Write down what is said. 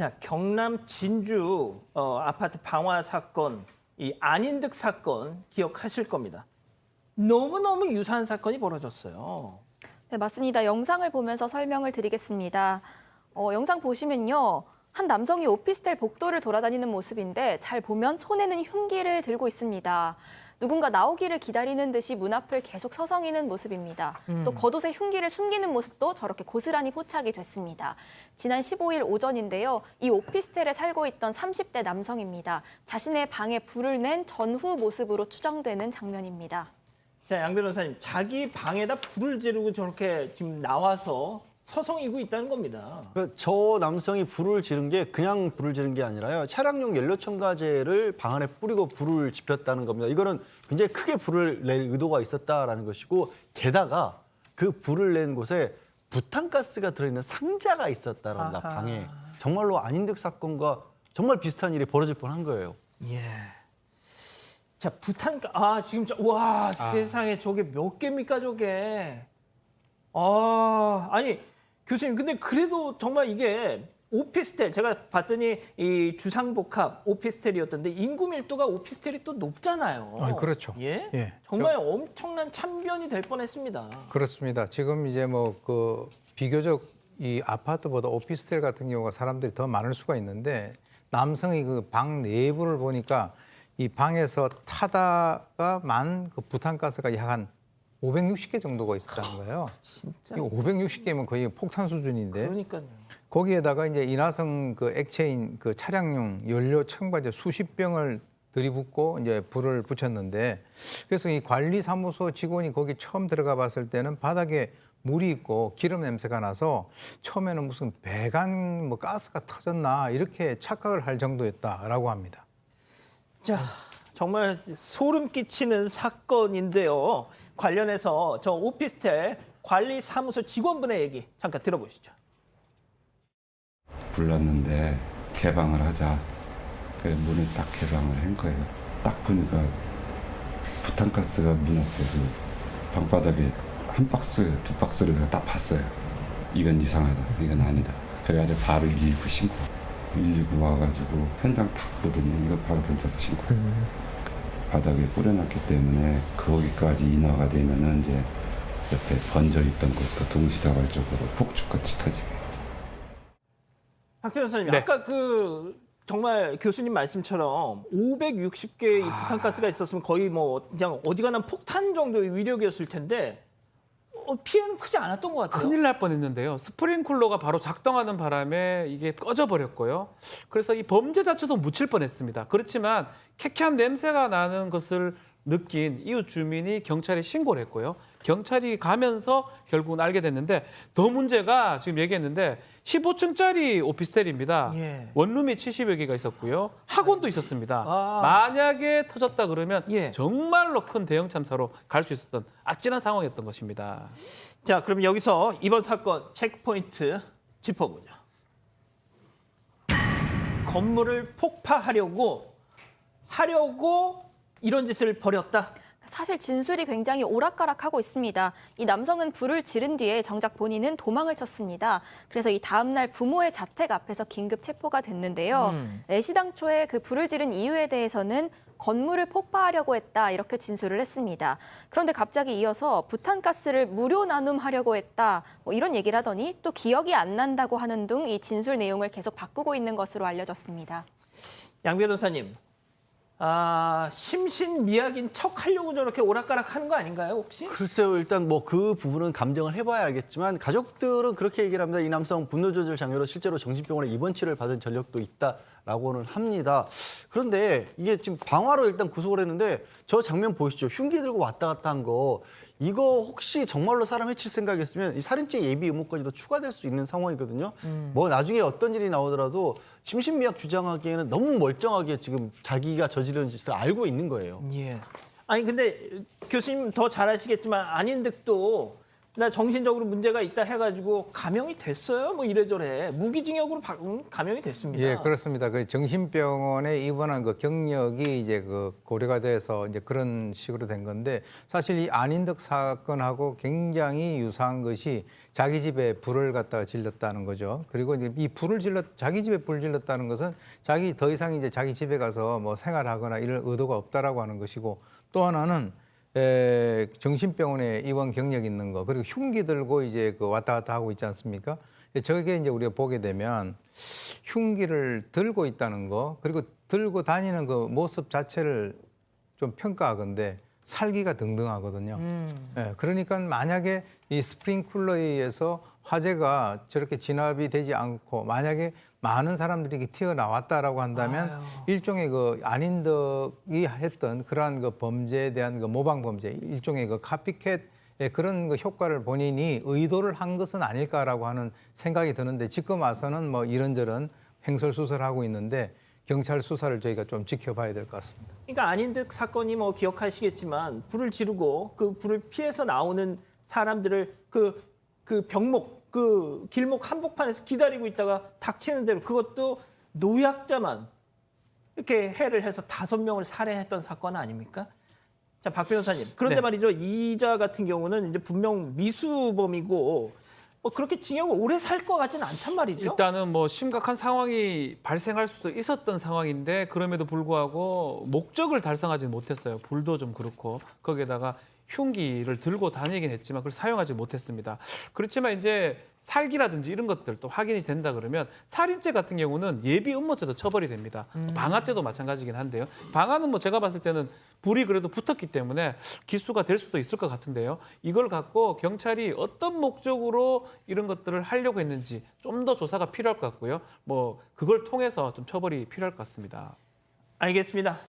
자, 경남 진주 아파트 방화 사건, 이 안인득 사건 기억하실 겁니다. 너무너무 유사한 사건이 벌어졌어요. 네, 맞습니다. 영상을 보면서 설명을 드리겠습니다. 영상 보시면요. 한 남성이 오피스텔 복도를 돌아다니는 모습인데 잘 보면 손에는 흉기를 들고 있습니다. 누군가 나오기를 기다리는 듯이 문 앞을 계속 서성이는 모습입니다. 또 겉옷에 흉기를 숨기는 모습도 저렇게 고스란히 포착이 됐습니다. 지난 15일 오전인데요. 이 오피스텔에 살고 있던 30대 남성입니다. 자신의 방에 불을 낸 전후 모습으로 추정되는 장면입니다. 자, 양 변호사님, 자기 방에다 불을 지르고 저렇게 지금 나와서 서성이고 있다는 겁니다. 저 남성이 불을 지른 게 그냥 불을 지른 게 아니라요. 차량용 연료 첨가제를 방 안에 뿌리고 불을 지폈다는 겁니다. 이거는 굉장히 크게 불을 낼 의도가 있었다라는 것이고, 게다가 그 불을 낸 곳에 부탄가스가 들어있는 상자가 있었다는 겁니다. 아하. 방에. 정말로 안인득 사건과 정말 비슷한 일이 벌어질 뻔한 거예요. 예. 자, 지금 세상에 저게 몇 개입니까, 저게. 아니, 교수님, 근데 그래도 정말 이게 오피스텔, 제가 봤더니 이 주상복합 오피스텔이었던데 인구 밀도가 오피스텔이 또 높잖아요. 그렇죠. 예? 예. 정말 엄청난 참변이 될 뻔했습니다. 그렇습니다. 지금 이제 비교적 이 아파트보다 오피스텔 같은 경우가 사람들이 더 많을 수가 있는데, 남성이 그 방 내부를 보니까 이 방에서 타다가 그 부탄가스가 약 한 560개 정도가 있었다는 거예요. 진짜. 이 560개면 거의 폭탄 수준인데, 그러니까요. 거기에다가 이제 인화성 그 액체인 그 차량용 연료 첨가제 수십 병을 들이붓고 이제 불을 붙였는데, 그래서 이 관리사무소 직원이 거기 처음 들어가 봤을 때는 바닥에 물이 있고 기름 냄새가 나서 처음에는 무슨 배관 가스가 터졌나 이렇게 착각을 할 정도였다라고 합니다. 자, 정말 소름 끼치는 사건인데요. 관련해서 저 오피스텔 관리사무소 직원분의 얘기 잠깐 들어보시죠. 불렀는데 개방을 하자. 그 문을 딱 개방을 한 거예요. 딱 보니까 부탄가스가 문 앞에 그 방바닥에 한 박스, 두 박스를 내가 딱 봤어요. 이건 이상하다. 이건 아니다. 그래가지고 바로 119 신고. 119 와가지고 현장 딱 보더니 이거 바로 경찰서 신고. 바닥에 뿌려놨기 때문에 거기까지 인화가 되면은 이제 옆에 번져 있던 것도 동시다발적으로 폭죽같이 터지게. 박 변호사님, 네. 아까 정말 교수님 말씀처럼 560개의 이 부탄가스가 있었으면 거의 그냥 어지간한 폭탄 정도의 위력이었을 텐데 피해는 크지 않았던 것 같아요. 큰일 날 뻔했는데요. 스프링쿨러가 바로 작동하는 바람에 이게 꺼져버렸고요. 그래서 이 범죄 자체도 묻힐 뻔했습니다. 그렇지만 쾌쾌한 냄새가 나는 것을 느낀 이웃 주민이 경찰에 신고를 했고요. 경찰이 가면서 결국은 알게 됐는데, 더 문제가 지금 얘기했는데 15층짜리 오피스텔입니다. 예. 원룸이 70여 개가 있었고요. 학원도 있었습니다. 아. 만약에 터졌다 그러면 예. 정말로 큰 대형 참사로 갈 수 있었던 아찔한 상황이었던 것입니다. 자, 그럼 여기서 이번 사건 체크포인트 짚어보죠. 건물을 폭파하려고 이런 짓을 벌였다. 사실 진술이 굉장히 오락가락하고 있습니다. 이 남성은 불을 지른 뒤에 정작 본인은 도망을 쳤습니다. 그래서 이 다음 날 부모의 자택 앞에서 긴급 체포가 됐는데요. 애시당초에 그 불을 지른 이유에 대해서는 건물을 폭파하려고 했다, 이렇게 진술을 했습니다. 그런데 갑자기 이어서 부탄가스를 무료 나눔하려고 했다, 이런 얘기를 하더니 또 기억이 안 난다고 하는 등 이 진술 내용을 계속 바꾸고 있는 것으로 알려졌습니다. 양 변호사님, 심신미약인 척 하려고 저렇게 오락가락 하는 거 아닌가요, 혹시? 글쎄요, 일단 그 부분은 감정을 해봐야 알겠지만, 가족들은 그렇게 얘기를 합니다. 이 남성 분노 조절 장애로 실제로 정신병원에 입원 치료를 받은 전력도 있다라고는 합니다. 그런데 이게 지금 방화로 일단 구속을 했는데, 저 장면 보이시죠? 흉기 들고 왔다 갔다 한 거, 이거 혹시 정말로 사람 해칠 생각이었으면 이 살인죄 예비 의무까지도 추가될 수 있는 상황이거든요. 나중에 어떤 일이 나오더라도 심신미약 주장하기에는 너무 멀쩡하게 지금 자기가 저지른 짓을 알고 있는 거예요. 예. 아니 근데 교수님 더 잘 아시겠지만 안인득도 나 정신적으로 문제가 있다 해가지고 감형이 됐어요. 뭐 이래저래 무기징역으로 감형이 됐습니다. 예, 그렇습니다. 그 정신병원에 입원한 그 경력이 이제 그 고려가 돼서 이제 그런 식으로 된 건데 사실 이 안인덕 사건하고 굉장히 유사한 것이 자기 집에 불을 갖다가 질렀다는 거죠. 그리고 이제 이 자기 집에 불을 질렀다는 것은 자기 더 이상 이제 자기 집에 가서 뭐 생활하거나 이럴 의도가 없다라고 하는 것이고 또 하나는 정신병원에 입원 경력이 있는 거 그리고 흉기 들고 이제 그 왔다 갔다 하고 있지 않습니까? 저게 이제 우리가 보게 되면 흉기를 들고 있다는 거 그리고 들고 다니는 그 모습 자체를 좀 평가하건대 살기가 등등하거든요. 그러니까 만약에 이 스프링쿨러에 의해서 화재가 저렇게 진압이 되지 않고 만약에 많은 사람들이 튀어나왔다라고 한다면 일종의 그 안인덕이 했던 그러한 그 범죄에 대한 그 모방 범죄, 일종의 그 카피캣의 그런 그 효과를 본인이 의도를 한 것은 아닐까라고 하는 생각이 드는데 지금 와서는 뭐 이런저런 횡설수설하고 있는데 경찰 수사를 저희가 좀 지켜봐야 될 것 같습니다. 그러니까 안인덕 사건이 뭐 기억하시겠지만 불을 지르고 그 불을 피해서 나오는 사람들을 그 병목 그 길목 한복판에서 기다리고 있다가 닥치는 대로 그것도 노약자만 이렇게 해를 해서 5명을 살해했던 사건 아닙니까? 자, 박 변호사님. 그런데 네. 말이죠. 이자 같은 경우는 이제 분명 미수범이고 뭐 그렇게 징역을 오래 살 것 같지는 않단 말이죠. 일단은 뭐 심각한 상황이 발생할 수도 있었던 상황인데 그럼에도 불구하고 목적을 달성하지 못했어요. 불도 좀 그렇고 거기에다가 흉기를 들고 다니긴 했지만 그걸 사용하지 못했습니다. 그렇지만 이제 살기라든지 이런 것들 또 확인이 된다 그러면 살인죄 같은 경우는 예비 음모죄도 처벌이 됩니다. 방화죄도 마찬가지긴 한데요. 방화는 뭐 제가 봤을 때는 불이 그래도 붙었기 때문에 기수가 될 수도 있을 것 같은데요. 이걸 갖고 경찰이 어떤 목적으로 이런 것들을 하려고 했는지 좀 더 조사가 필요할 것 같고요. 뭐 그걸 통해서 좀 처벌이 필요할 것 같습니다. 알겠습니다.